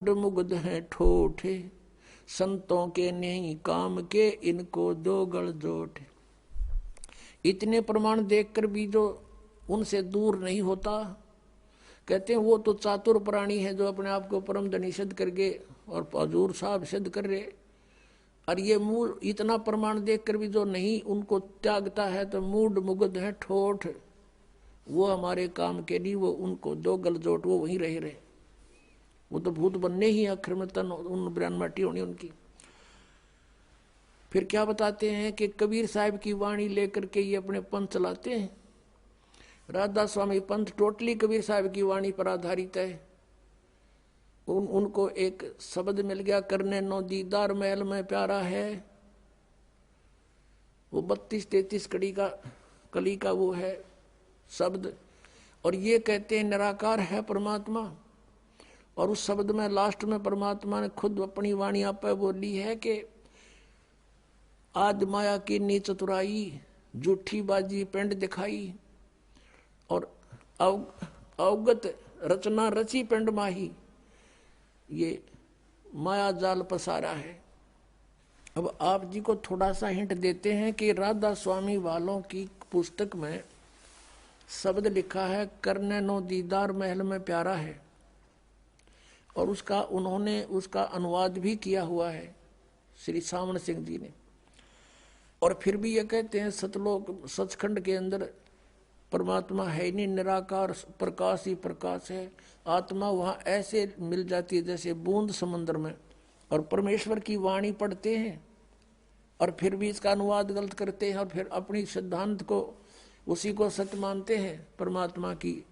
मुग्ध हैं ठोठे, संतों के नहीं काम के, इनको दो गल जोठ। इतने प्रमाण देखकर भी जो उनसे दूर नहीं होता, कहते हैं वो तो चातुर प्राणी है जो अपने आप को परम धनी सिद्ध करके और हजूर साहब सिद्ध कर रहे। और ये मूल इतना प्रमाण देखकर भी जो नहीं उनको त्यागता है तो मूड मुग्ध है ठोठ, वो हमारे काम के नहीं, वो उनको दो गल जोट, वो वहीं रहे। वो तो भूत बनने ही आखिर में तन उन ब्रान माटी होनी उनकी। फिर क्या बताते हैं कि कबीर साहब की वाणी लेकर के ये अपने पंथ चलाते हैं। राधा स्वामी पंथ टोटली कबीर साहब की वाणी पर आधारित है। उनको एक शब्द मिल गया, करने नो दीदार महल में प्यारा है, वो 32-33 कली का वो है शब्द। और ये कहते हैं निराकार है परमात्मा। और उस शब्द में लास्ट में परमात्मा ने खुद अपनी वाणी आप बोली है कि आज माया की नीच चतुराई, झूठी बाजी पिंड दिखाई, और अवगत रचना रची पिंड माही, ये माया जाल पसारा है। अब आप जी को थोड़ा सा हिंट देते हैं कि राधा स्वामी वालों की पुस्तक में शब्द लिखा है करने नो दीदार महल में प्यारा है, और उन्होंने उसका अनुवाद भी किया हुआ है श्री सामन सिंह जी ने। और फिर भी ये कहते हैं सतलोक सचखंड के अंदर परमात्मा है नहीं, निराकार प्रकाश ही प्रकाश है। आत्मा वहाँ ऐसे मिल जाती है जैसे बूंद समंदर में। और परमेश्वर की वाणी पढ़ते हैं और फिर भी इसका अनुवाद गलत करते हैं, और फिर अपनी सिद्धांत को उसी को सत्य मानते हैं। परमात्मा की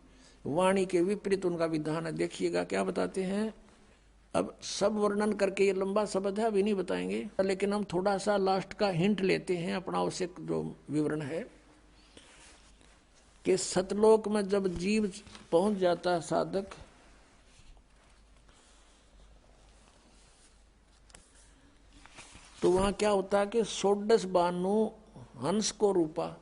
वाणी के विपरीत उनका विधान है। देखिएगा क्या बताते हैं। अब सब वर्णन करके ये लंबा शब्द है, अभी नहीं बताएंगे, लेकिन हम थोड़ा सा लास्ट का हिंट लेते हैं अपना आवश्यक जो विवरण है कि सतलोक में जब जीव पहुंच जाता है साधक, तो वहां क्या होता है कि 16 बानु हंस को रूपा।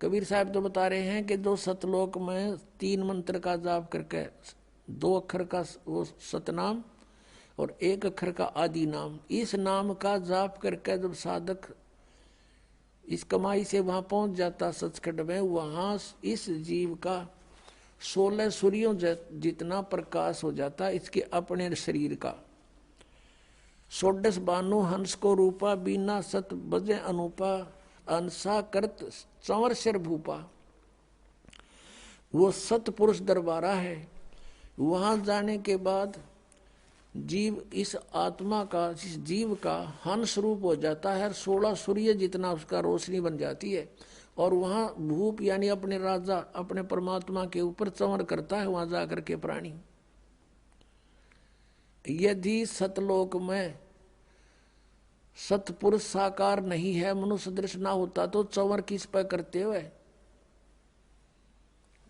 कबीर साहब तो बता रहे हैं कि जो सतलोक में 3 मंत्र का जाप करके 2 अक्षर का वो सतनाम और 1 अक्षर का आदि नाम, इस नाम का जाप करके जब साधक इस कमाई से वहां पहुंच जाता सचखंड में, वहां इस जीव का 16 सूर्यों जितना प्रकाश हो जाता इसके अपने शरीर का। 16 बानु हंस को रूपा, बिना सत बजे अनुपा, अंसा करत चंवर सिर भूपा। वो सतपुरुष दरबारा है। वहां जाने के बाद जीव इस आत्मा का, इस जीव का हंस रूप हो जाता है। 16 सूर्य जितना उसका रोशनी बन जाती है, और वहां भूप यानी अपने राजा अपने परमात्मा के ऊपर चंवर करता है वहां जाकर के प्राणी। यदि सतलोक में सतपुरुष साकार नहीं है, मनुष्य दृश्य ना होता, तो चंवर किस पर करते हुए?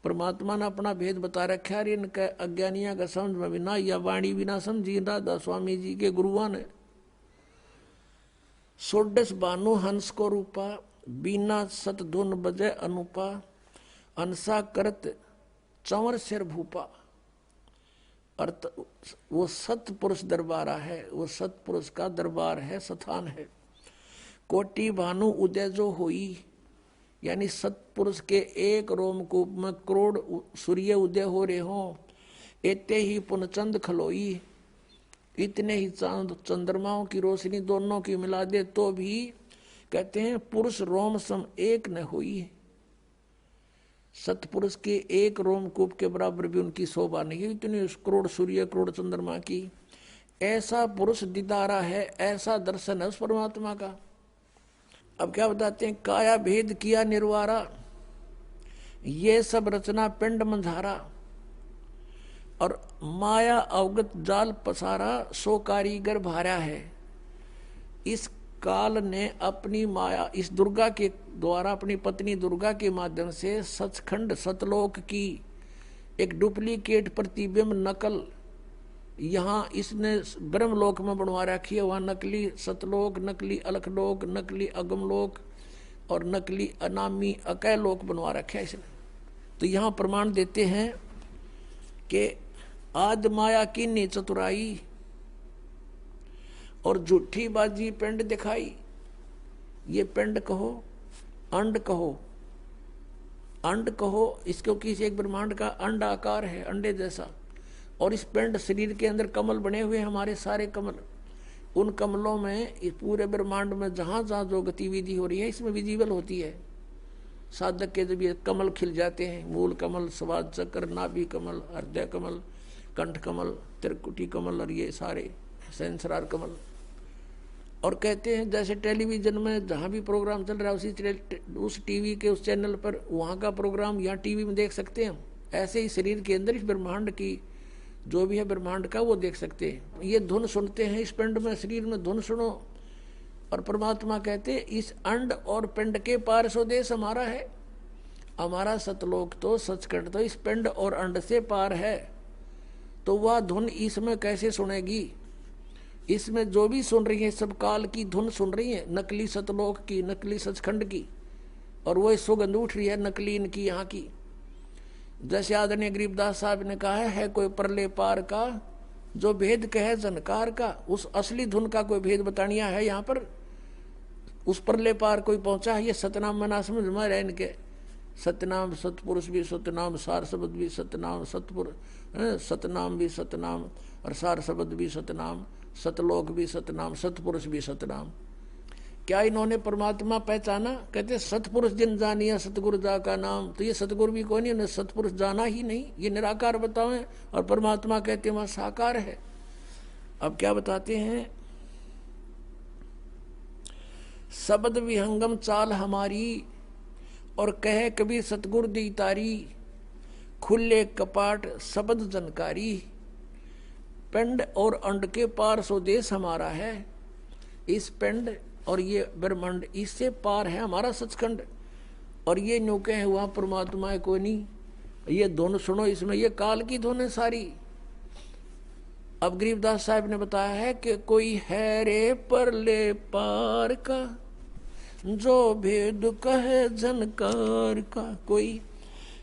परमात्मा ने अपना भेद बता रखा है। इनका अज्ञानिया का समझ में भी ना, या वाणी भी ना समझी राधा स्वामी जी के गुरुआ ने। 16 बानु हंस को रूपा, बिना सत धुन बजे अनुपा, अंसा करत चंवर सिर भूपा। अर्थ वो सतपुरुष दरबारा है, वो सतपुरुष का दरबार है, स्थान है। कोटि भानु उदय जो हुई, यानी सतपुरुष के एक रोमकूप में करोड़ सूर्य उदय हो रहे हो, एते ही पुनचंद खलोई, इतने ही चांद चंद्रमाओं की रोशनी दोनों की मिला दे तो भी कहते हैं पुरुष रोम सम एक न हुई। सतपुरुष के एक रोमकूप के बराबर भी उनकी शोभा नहीं, इतनी करोड़ सूर्य करोड़ चंद्रमा की। ऐसा पुरुष दीदारा है, ऐसा दर्शन है उस परमात्मा का। अब क्या बताते हैं, काया भेद किया निर्वारा, ये सब रचना पिंड मंझारा, और माया अवगत जाल पसारा, सो कारीगर भारा है। इस काल ने अपनी माया इस दुर्गा के द्वारा, अपनी पत्नी दुर्गा के माध्यम से सचखंड सतलोक की एक डुप्लीकेट प्रतिबिंब नकल यहाँ इसने ब्रह्मलोक में बनवा रखी है। वहाँ नकली सतलोक, नकली अलखलोक, नकली अगमलोक और नकली अनामी अकैलोक बनवा रखे है इसने। तो यहाँ प्रमाण देते हैं कि आद माया कीनी चतुराई, और झूठी बाजी पिंड दिखाई। ये पिंड कहो, अंड कहो, अंड कहो, इसको किसी एक ब्रह्मांड का अंड आकार है, अंडे जैसा। और इस पिंड शरीर के अंदर कमल बने हुए, हमारे सारे कमल, उन कमलों में इस पूरे ब्रह्मांड में जहां जहां जो गतिविधि हो रही है इसमें विजिबल होती है। साधक के जब ये कमल खिल जाते हैं, मूल कमल, स्वाद चक्र, नाभि कमल, हृदय कमल, कंठ कमल, त्रिकुटी कमल, और ये सारे सहस्रार कमल। और कहते हैं जैसे टेलीविजन में जहाँ भी प्रोग्राम चल रहा है उस टीवी के उस चैनल पर वहाँ का प्रोग्राम यहाँ टीवी में देख सकते हैं हम। ऐसे ही शरीर के अंदर इस ब्रह्मांड की जो भी है ब्रह्मांड का वो देख सकते हैं। ये धुन सुनते हैं, इस पिंड में शरीर में धुन सुनो। और परमात्मा कहते इस अंड और पिंड के पार स्वदेश हमारा है। हमारा सतलोक तो सचखंड तो इस पिंड और अंड से पार है। तो वह धुन इसमें कैसे सुनेगी? इसमें जो भी सुन रही है सब काल की धुन सुन रही है, नकली सतलोक की, नकली सचखंड की, और वो सुगंध उठ रही है नकली इनकी यहाँ की। जैसे आदरणीय गरीबदास साहब ने कहा है कोई परले पार का जो भेद कहे जनकार का, उस असली धुन का कोई भेद बतानिया है यहाँ पर। उस परले पार कोई पहुंचा है, ये सतनाम मना समझ में रहे इनके। सतनाम सतपुरुष भी सतनाम, सार शब्द भी सतनाम, सतनाम भी सतनाम, और सार शब्द भी सतनाम, सतलोक भी सतनाम, सतपुरुष भी सतनाम। क्या इन्होंने परमात्मा पहचाना? कहते सतपुरुष जिन जानिया सतगुरु जा का नाम। तो ये सतगुरु भी कोई नहीं, उन्हें सतपुरुष जाना ही नहीं। ये निराकार बतावे और परमात्मा कहते हैं वह साकार है। अब क्या बताते हैं? शब्द विहंगम चाल हमारी, और कहे कबीर सतगुरु दी तारी, खुले कपाट शब्द जनकारी। पिंड और अंड के पार स्वदेश हमारा है। इस पिंड और ये ब्रह्मांड इससे पार है हमारा सचखंड। और ये न्यू कहे हुआ परमात्मा है कोई नहीं। ये धुन सुनो, इसमें ये काल की धुन है सारी। अब गरीबदास साहब ने बताया है कि कोई है रे परले पार का जो भेद कहे जनकार का। कोई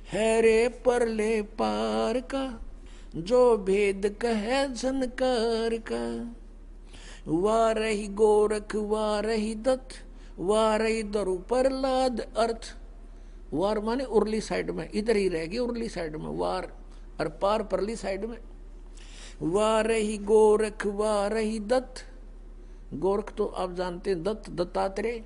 है रे परले पार का जो भेद कहे जनकार का। वाह रही गोरख वाह रही दत्त वाह रही दरु प्रहलाद। अर्थ वार माने उर्ली साइड में, इधर ही रहेगी उर्ली साइड में वार, और पार परली साइड में। वाह रही गोरख वाह रही दत्त। गोरख तो आप जानते हैं दत्त, दत्तात्रेय।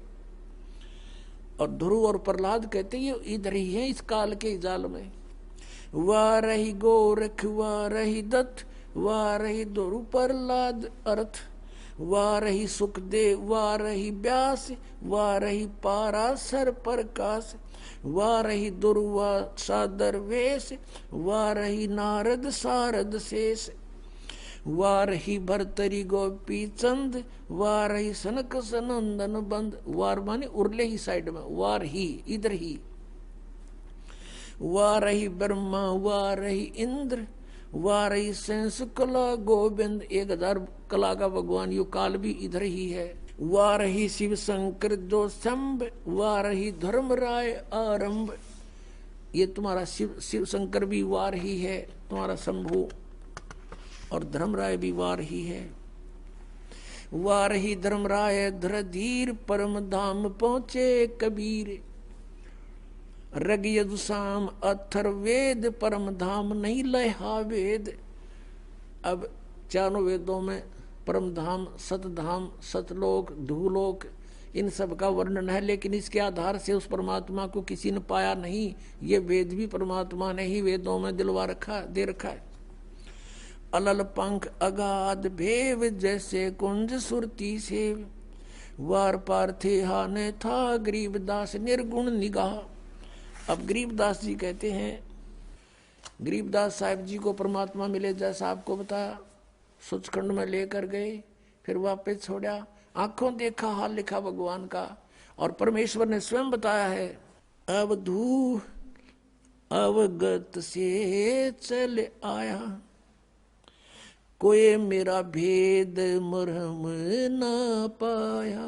और ध्रुव और प्रहलाद कहते ये इधर ही है इस काल के जाल में। वाह रही गोरख वाह रही दत्त वाह रही ध्रुव प्रहलाद। अर्थ वाह रही सुखदेव वाह रही व्यास वाह रही पाराशर प्रकाश। वाह रही दुर्वा सादर वेश वाह रही नारद सारद शेष। वाह रही भरतरी गोपी चंद वाह रही सनक सनंदन बंद। वार माने उरले ही साइड में, वार ही इधर ही। वाह रही ब्रह्मा वाह रही इंद्र वाह रही सेंस कला गोविंद। 1000 कला का भगवान यू काल भी इधर ही है। वाह रही शिव शंकर जो शंभ वाह रही धर्मराय आरंभ। ये तुम्हारा शिव शंकर भी वार ही है, तुम्हारा शंभु, और धर्मराय भी वार ही है। वार ही धर्मराय धरधीर परम धाम पहुंचे कबीर। रग यजुसाम अथर वेद परम धाम नहीं लहा वेद। अब चारों वेदों में परम धाम, सतधाम, सतलोक, धूलोक, इन सब का वर्णन है, लेकिन इसके आधार से उस परमात्मा को किसी ने पाया नहीं। ये वेद भी परमात्मा ने ही वेदों में दिलवा रखा, दे रखा है। अलल पंख अगाध भेव जैसे कुंज सुरती सेव। वार पार थे हाने था गरीबदास निर्गुण निगाह। अब गरीबदास जी कहते हैं, गरीबदास साहब जी को परमात्मा मिले जैसा आपको बताया, सचखंड में लेकर गए, फिर वापस छोड़ा, आंखों देखा हाल लिखा भगवान का। और परमेश्वर ने स्वयं बताया है, अवधू अवगत से चल आया कोई मेरा भेद मरहम ना पाया।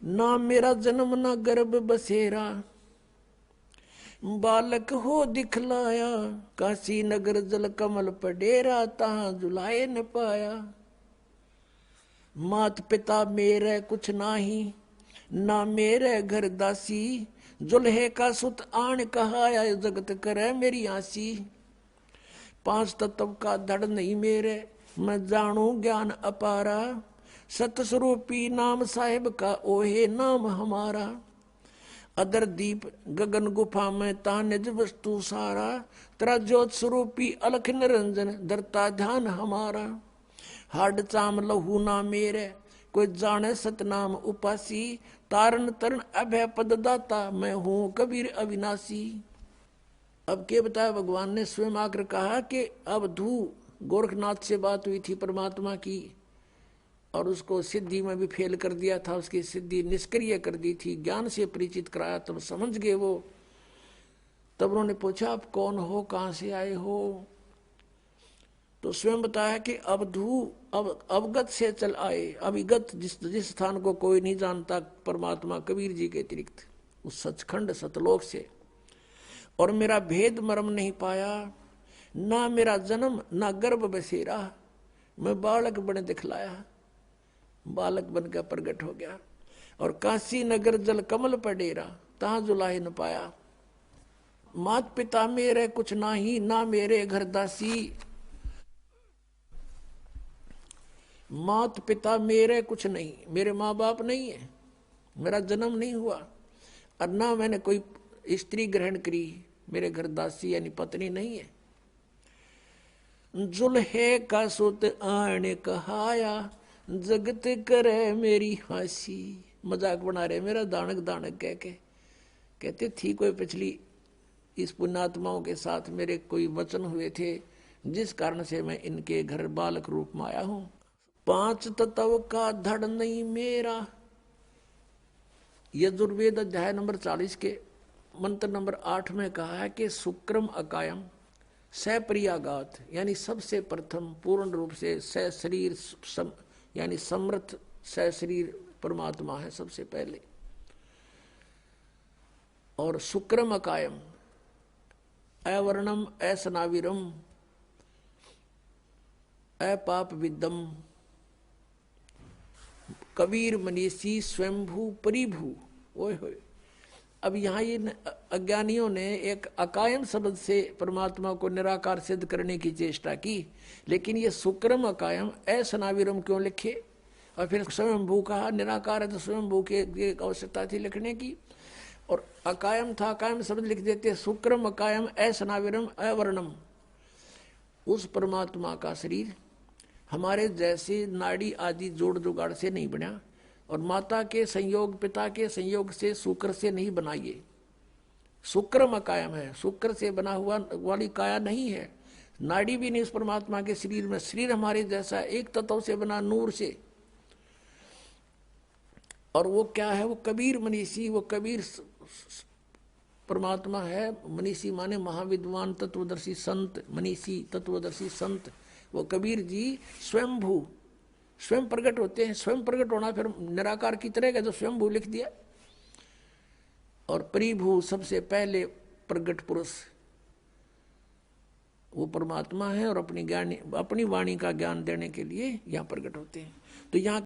ना मेरा जन्म ना गर्भ बसेरा बालक हो दिखलाया, काशी नगर जल कमल पर डेरा, तहां जुलाए न पाया। मात पिता मेरे कुछ नाही, ना मेरे घर दासी, जुल्हे का सुत आन कहाया, जगत करे मेरी आसी। पांच तत्व का धड़ नहीं मेरे, मैं जानू ज्ञान अपारा, सतस्वरूपी नाम साहिब का ओहे नाम हमारा। अदर दीप गगन गुफा में ता निज वस्तु सारा, तेरा ज्योत स्वरूपी अलख निरंजन धरता ध्यान हमारा। हाड चाम लहू ना मेरे, कोई जाने सतनाम उपासी, तारण तरण अभय पद दाता, मैं हूं कबीर अविनाशी। अब के बताया, भगवान ने स्वयं आकर कहा कि अब धू गोरखनाथ से बात हुई थी परमात्मा की, और उसको सिद्धि में भी फेल कर दिया था, उसकी सिद्धि निष्क्रिय कर दी थी, ज्ञान से परिचित कराया, तब समझ गए वो। तब उन्होंने पूछा आप कौन हो, कहां से आए हो? तो स्वयं बताया कि अवधू अब अवगत से चल आए, अविगत जिस स्थान को कोई नहीं जानता परमात्मा कबीर जी के अतिरिक्त, उस सचखंड सतलोक से। और मेरा भेद मर्म नहीं पाया, ना मेरा जन्म ना गर्भ बसेरा, मैं बालक बन दिखलाया, बालक बनकर प्रकट हो गया। और काशी नगर जल कमल पर डेरा, तहां जुलाहे न पाया। मात पिता मेरे कुछ नाही, ना मेरे घर दासी, मात पिता मेरे कुछ नहीं, मेरे माँ बाप नहीं है, मेरा जन्म नहीं हुआ, और ना मैंने कोई स्त्री ग्रहण करी, मेरे घर दासी यानी पत्नी नहीं है। जुल्हे का सुत आने कहाया, जगत करे मेरी हंसी। मजाक बना रहे मेरा दानक दानक कह के। कहते थी कोई पिछली इस पुण्यात्माओं के साथ मेरे कोई वचन हुए थे, जिस कारण से मैं इनके घर बालक रूप में आया हूं। पांच तत्व का धड़ नहीं मेरा, यजुर्वेद अध्याय नंबर 40 के मंत्र नंबर 8 में कहा है कि शुक्रम अकायम सप्रियागात, यानी सबसे प्रथम पूर्ण रूप से सशरीर यानी समर्थ सशरीर परमात्मा है सबसे पहले। और शुक्रम अकायम अवर्णम असनाविरम अपाप विदम कबीर मनीषी स्वयंभू परिभू। ओए होए, अब यहाँ ये अज्ञानियों ने एक अकायम शब्द से परमात्मा को निराकार सिद्ध करने की चेष्टा की, लेकिन ये शुक्रम अकायम असनाविरम क्यों लिखे? और फिर स्वयंभू कहा, निराकार है तो स्वयंभू की आवश्यकता थी लिखने की, और अकायम था, अकायम शब्द लिख देते। शुक्रम अकायम असनाविरम अवर्णम, उस परमात्मा का शरीर हमारे जैसे नाड़ी आदि जोड़ जुगाड़ से नहीं बना, और माता के संयोग पिता के संयोग से शुक्र से नहीं बनाइए। शुक्रम अकायम है, शुक्र से बना हुआ वाली काया नहीं है, नाड़ी भी नहीं उस परमात्मा के शरीर में। शरीर हमारे जैसा एक तत्व से बना, नूर से। और वो क्या है? वो कबीर मनीषी, वो कबीर परमात्मा है। मनीषी माने महाविद्वान तत्वदर्शी संत, मनीषी तत्वदर्शी संत। वो कबीर जी स्वयंभू, स्वयं प्रकट होते हैं। स्वयं प्रकट होना फिर निराकार की तरह का, जो स्वयंभू लिख दिया। और परिभू, सबसे पहले प्रकट पुरुष वो परमात्मा है, और अपनी वाणी का ज्ञान देने के लिए यहाँ प्रकट होते हैं। तो यहाँ